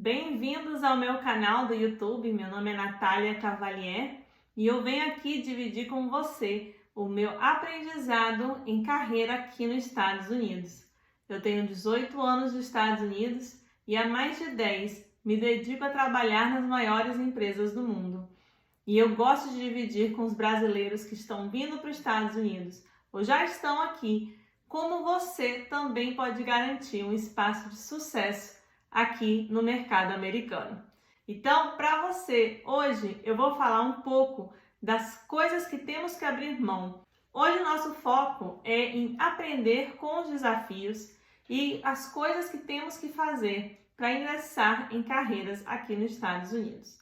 Bem-vindos ao meu canal do YouTube. Meu nome é Natália Cavalier e eu venho aqui dividir com você o meu aprendizado em carreira aqui nos Estados Unidos. Eu tenho 18 anos nos Estados Unidos e há mais de 10 me dedico a trabalhar nas maiores empresas do mundo. E eu gosto de dividir com os brasileiros que estão vindo para os Estados Unidos ou já estão aqui, como você também pode garantir um espaço de sucesso aqui no mercado americano. Então, para você, hoje eu vou falar um pouco das coisas que temos que abrir mão. Hoje o nosso foco é em aprender com os desafios e as coisas que temos que fazer para ingressar em carreiras aqui nos Estados Unidos.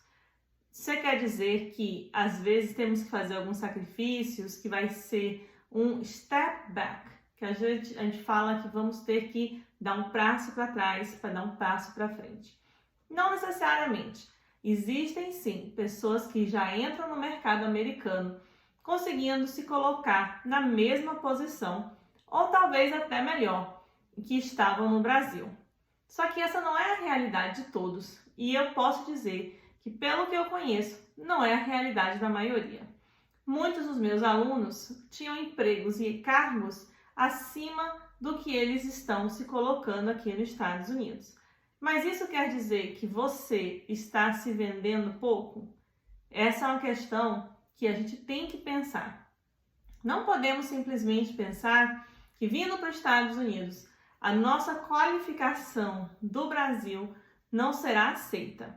Isso quer dizer que às vezes temos que fazer alguns sacrifícios, que vai ser um step back, que a gente fala que vamos ter que dar um passo para trás para dar um passo para frente. Não necessariamente. Existem sim pessoas que já entram no mercado americano conseguindo se colocar na mesma posição ou talvez até melhor que estavam no Brasil. Só que essa não é a realidade de todos e eu posso dizer que, pelo que eu conheço, não é a realidade da maioria. Muitos dos meus alunos tinham empregos e cargos acima do que eles estão se colocando aqui nos Estados Unidos. Mas isso quer dizer que você está se vendendo pouco? Essa é uma questão que a gente tem que pensar. Não podemos simplesmente pensar que vindo para os Estados Unidos, a nossa qualificação do Brasil não será aceita.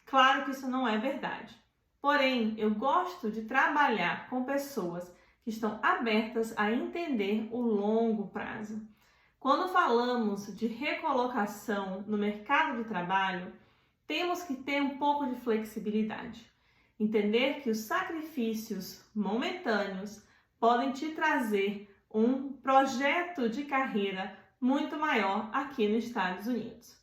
Claro que isso não é verdade. Porém, eu gosto de trabalhar com pessoas que estão abertas a entender o longo prazo. Quando falamos de recolocação no mercado de trabalho, temos que ter um pouco de flexibilidade. Entender que os sacrifícios momentâneos podem te trazer um projeto de carreira muito maior aqui nos Estados Unidos.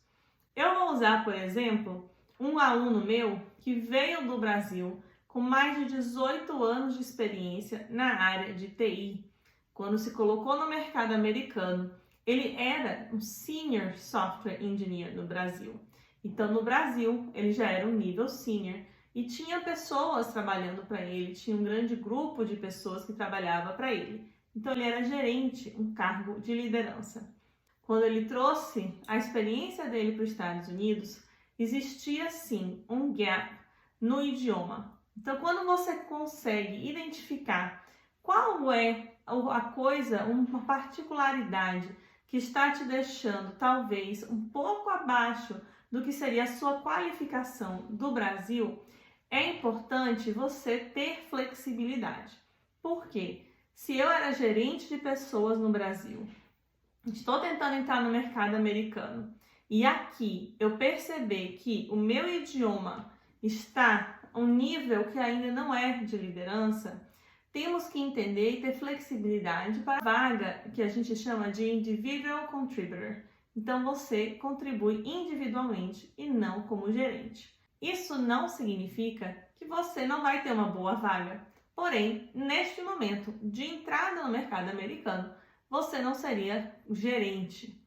Eu vou usar, por exemplo, um aluno meu que veio do Brasil com mais de 18 anos de experiência na área de TI. Quando se colocou no mercado americano, ele era um Senior Software Engineer no Brasil. Então, no Brasil, ele já era um nível Senior e tinha pessoas trabalhando para ele, tinha um grande grupo de pessoas que trabalhava para ele. Então, ele era gerente, um cargo de liderança. Quando ele trouxe a experiência dele para os Estados Unidos, existia sim um gap no idioma. Então, quando você consegue identificar qual é a coisa, uma particularidade que está te deixando talvez um pouco abaixo do que seria a sua qualificação do Brasil, é importante você ter flexibilidade. Por quê? Se eu era gerente de pessoas no Brasil, estou tentando entrar no mercado americano e aqui eu perceber que o meu idioma está a um nível que ainda não é de liderança, temos que entender e ter flexibilidade para a vaga que a gente chama de Individual Contributor. Então você contribui individualmente e não como gerente. Isso não significa que você não vai ter uma boa vaga. Porém, neste momento de entrada no mercado americano, você não seria gerente.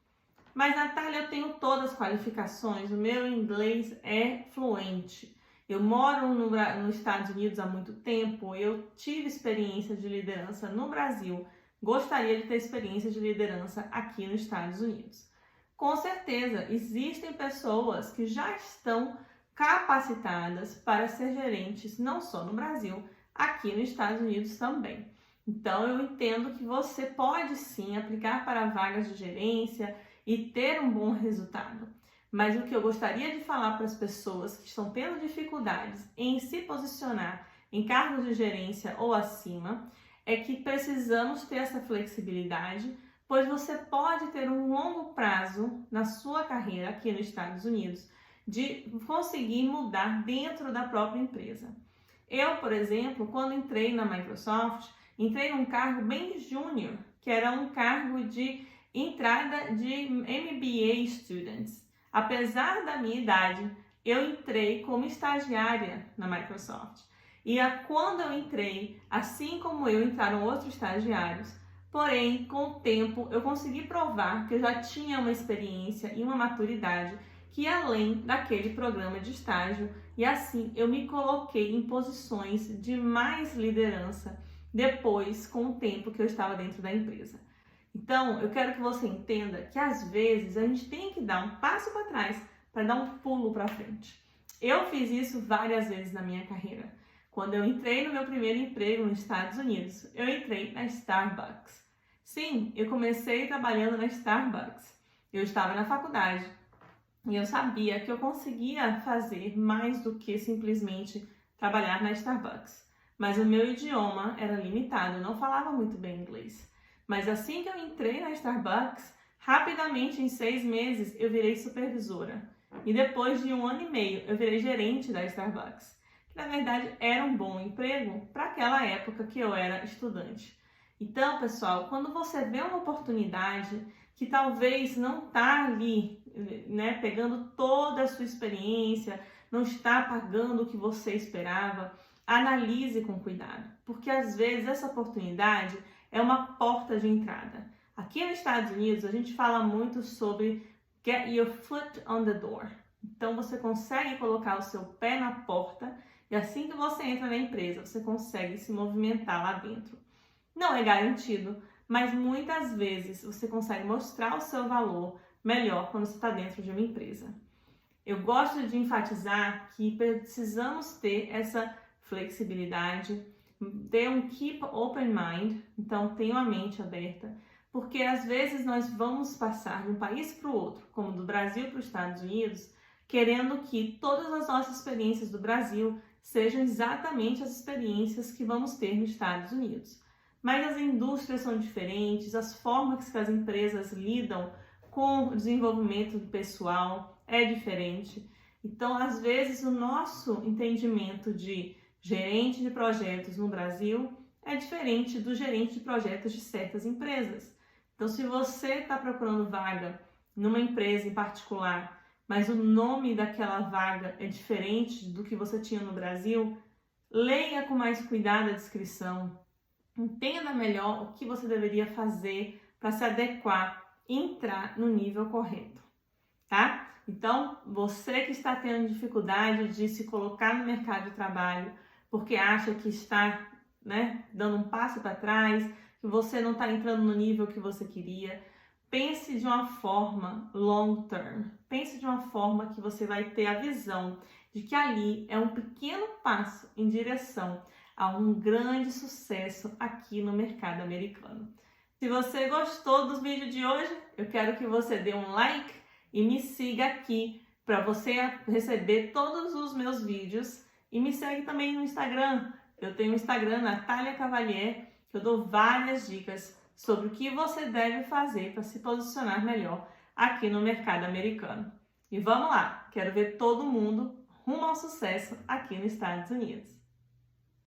Mas, Natália, eu tenho todas as qualificações, o meu inglês é fluente. Eu moro nos Estados Unidos há muito tempo, eu tive experiência de liderança no Brasil, gostaria de ter experiência de liderança aqui nos Estados Unidos. Com certeza, existem pessoas que já estão capacitadas para ser gerentes, não só no Brasil, aqui nos Estados Unidos também. Então, eu entendo que você pode sim aplicar para vagas de gerência e ter um bom resultado. Mas o que eu gostaria de falar para as pessoas que estão tendo dificuldades em se posicionar em cargos de gerência ou acima é que precisamos ter essa flexibilidade, pois você pode ter um longo prazo na sua carreira aqui nos Estados Unidos de conseguir mudar dentro da própria empresa. Eu, por exemplo, quando entrei na Microsoft, entrei num cargo bem júnior, que era um cargo de entrada de MBA Students. Apesar da minha idade, eu entrei como estagiária na Microsoft. E quando eu entrei, assim como eu, entraram outros estagiários. Porém, com o tempo, eu consegui provar que eu já tinha uma experiência e uma maturidade que ir além daquele programa de estágio e assim eu me coloquei em posições de mais liderança depois com o tempo que eu estava dentro da empresa. Então, eu quero que você entenda que às vezes a gente tem que dar um passo para trás para dar um pulo para frente. Eu fiz isso várias vezes na minha carreira. Quando eu entrei no meu primeiro emprego nos Estados Unidos, eu entrei na Starbucks. Sim, eu comecei trabalhando na Starbucks. Eu estava na faculdade e eu sabia que eu conseguia fazer mais do que simplesmente trabalhar na Starbucks. Mas o meu idioma era limitado, eu não falava muito bem inglês. Mas assim que eu entrei na Starbucks, rapidamente, em 6 meses, eu virei supervisora. E depois de 1 ano e meio, eu virei gerente da Starbucks. Que na verdade era um bom emprego para aquela época que eu era estudante. Então, pessoal, quando você vê uma oportunidade que talvez não está ali, né, pegando toda a sua experiência, não está pagando o que você esperava, analise com cuidado, porque às vezes essa oportunidade é uma porta de entrada. Aqui nos Estados Unidos, a gente fala muito sobre get your foot on the door. Então, você consegue colocar o seu pé na porta e assim que você entra na empresa, você consegue se movimentar lá dentro. Não é garantido, mas muitas vezes você consegue mostrar o seu valor melhor quando você está dentro de uma empresa. Eu gosto de enfatizar que precisamos ter essa flexibilidade, ter um keep open mind, então tenha a mente aberta, porque às vezes nós vamos passar de um país para o outro, como do Brasil para os Estados Unidos, querendo que todas as nossas experiências do Brasil sejam exatamente as experiências que vamos ter nos Estados Unidos. Mas as indústrias são diferentes, as formas que as empresas lidam com o desenvolvimento do pessoal é diferente. Então, às vezes, o nosso entendimento de gerente de projetos no Brasil é diferente do gerente de projetos de certas empresas. Então, se você está procurando vaga numa empresa em particular, mas o nome daquela vaga é diferente do que você tinha no Brasil, leia com mais cuidado a descrição, entenda melhor o que você deveria fazer para se adequar e entrar no nível correto, tá? Então, você que está tendo dificuldade de se colocar no mercado de trabalho porque acha que está, né, dando um passo para trás, que você não está entrando no nível que você queria, pense de uma forma long term. Pense de uma forma que você vai ter a visão de que ali é um pequeno passo em direção a um grande sucesso aqui no mercado americano. Se você gostou dos vídeos de hoje, eu quero que você dê um like e me siga aqui para você receber todos os meus vídeos. E me segue também no Instagram. Eu tenho o Instagram, Natália Cavalier, que eu dou várias dicas sobre o que você deve fazer para se posicionar melhor aqui no mercado americano. E vamos lá, quero ver todo mundo rumo ao sucesso aqui nos Estados Unidos.